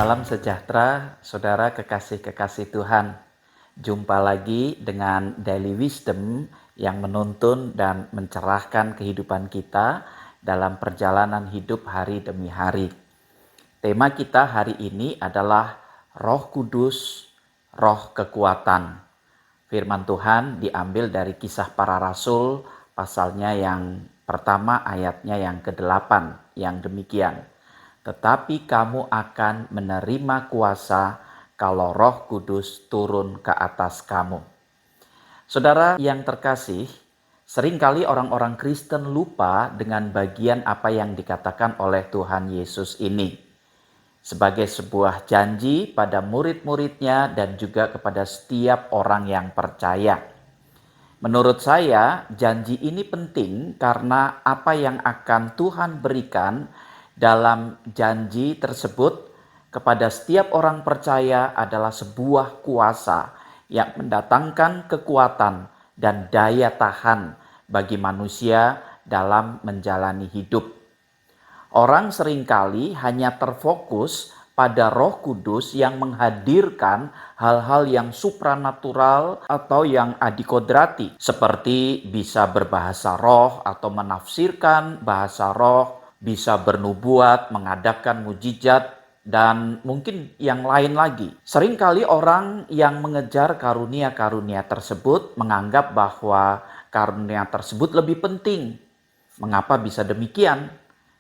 Salam sejahtera, saudara kekasih-kekasih Tuhan. Jumpa lagi dengan Daily Wisdom yang menuntun dan mencerahkan kehidupan kita dalam perjalanan hidup hari demi hari. Tema kita hari ini adalah Roh Kudus, Roh Kekuatan. Firman Tuhan diambil dari Kisah Para Rasul, pasalnya yang pertama ayatnya yang ke-8, yang demikian. Tetapi kamu akan menerima kuasa kalau Roh Kudus turun ke atas kamu. Saudara yang terkasih, seringkali orang-orang Kristen lupa dengan bagian apa yang dikatakan oleh Tuhan Yesus ini. Sebagai sebuah janji pada murid-muridnya dan juga kepada setiap orang yang percaya. Menurut saya, janji ini penting karena apa yang akan Tuhan berikan dalam janji tersebut kepada setiap orang percaya adalah sebuah kuasa yang mendatangkan kekuatan dan daya tahan bagi manusia dalam menjalani hidup. Orang seringkali hanya terfokus pada Roh Kudus yang menghadirkan hal-hal yang supranatural atau yang adikodrati, seperti bisa berbahasa roh atau menafsirkan bahasa roh, bisa bernubuat, mengadakan mujizat, dan mungkin yang lain lagi. Seringkali orang yang mengejar karunia-karunia tersebut menganggap bahwa karunia tersebut lebih penting. Mengapa bisa demikian?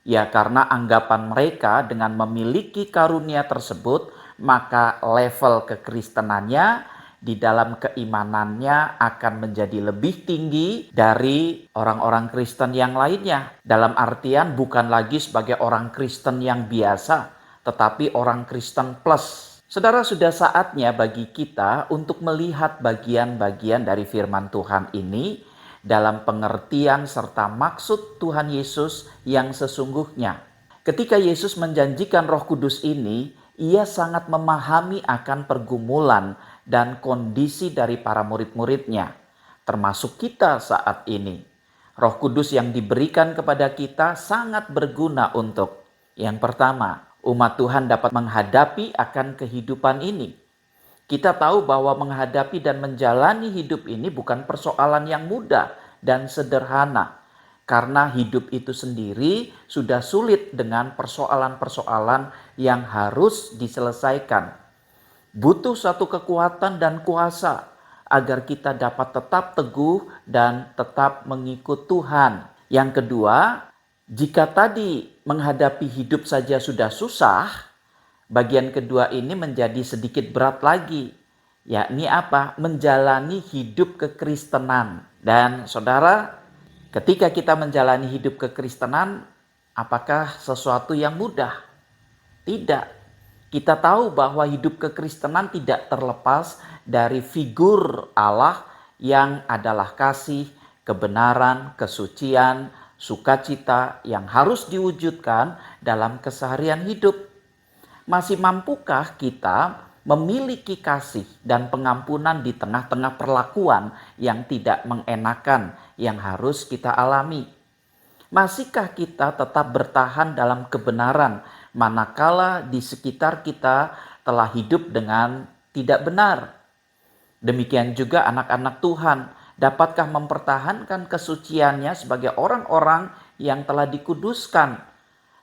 Ya, karena anggapan mereka dengan memiliki karunia tersebut, maka level kekristenannya di dalam keimanannya akan menjadi lebih tinggi dari orang-orang Kristen yang lainnya. Dalam artian bukan lagi sebagai orang Kristen yang biasa, tetapi orang Kristen plus. Saudara, sudah saatnya bagi kita untuk melihat bagian-bagian dari firman Tuhan ini dalam pengertian serta maksud Tuhan Yesus yang sesungguhnya. Ketika Yesus menjanjikan Roh Kudus ini, ia sangat memahami akan pergumulan dan kondisi dari para murid-muridnya, termasuk kita saat ini. Roh Kudus yang diberikan kepada kita sangat berguna untuk, yang pertama, umat Tuhan dapat menghadapi akan kehidupan ini. Kita tahu bahwa menghadapi dan menjalani hidup ini bukan persoalan yang mudah dan sederhana. Karena hidup itu sendiri sudah sulit dengan persoalan-persoalan yang harus diselesaikan. Butuh satu kekuatan dan kuasa agar kita dapat tetap teguh dan tetap mengikut Tuhan. Yang kedua, jika tadi menghadapi hidup saja sudah susah, bagian kedua ini menjadi sedikit berat lagi, yakni apa? Menjalani hidup kekristenan. Dan saudara, ketika kita menjalani hidup kekristenan, apakah sesuatu yang mudah? Tidak. Kita tahu bahwa hidup kekristenan tidak terlepas dari figur Allah yang adalah kasih, kebenaran, kesucian, sukacita yang harus diwujudkan dalam keseharian hidup. Masih mampukah kita memiliki kasih dan pengampunan di tengah-tengah perlakuan yang tidak mengenakan yang harus kita alami? Masihkah kita tetap bertahan dalam kebenaran manakala di sekitar kita telah hidup dengan tidak benar? Demikian juga anak-anak Tuhan, dapatkah mempertahankan kesuciannya sebagai orang-orang yang telah dikuduskan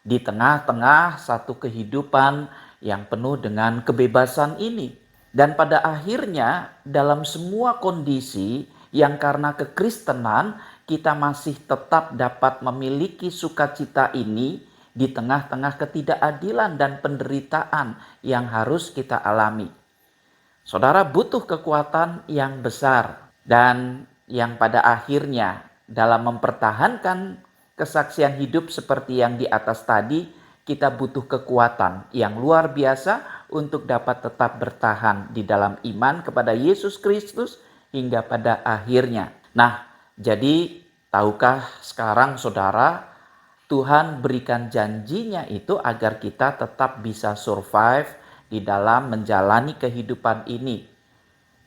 di tengah-tengah satu kehidupan yang penuh dengan kebebasan ini? Dan pada akhirnya dalam semua kondisi yang karena kekristenan kita masih tetap dapat memiliki sukacita ini di tengah-tengah ketidakadilan dan penderitaan yang harus kita alami. Saudara, butuh kekuatan yang besar dan yang pada akhirnya dalam mempertahankan kesaksian hidup seperti yang di atas tadi, kita butuh kekuatan yang luar biasa untuk dapat tetap bertahan di dalam iman kepada Yesus Kristus hingga pada akhirnya. Nah, jadi tahukah sekarang saudara, Tuhan berikan janjinya itu agar kita tetap bisa survive di dalam menjalani kehidupan ini.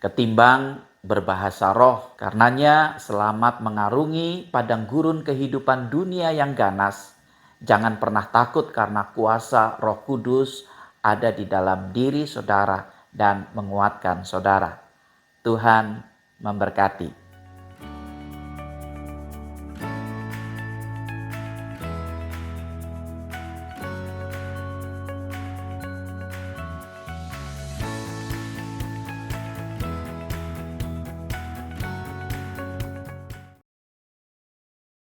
Ketimbang berbahasa roh, karenanya selamat mengarungi padang gurun kehidupan dunia yang ganas. Jangan pernah takut karena kuasa Roh Kudus ada di dalam diri saudara dan menguatkan saudara. Tuhan memberkati.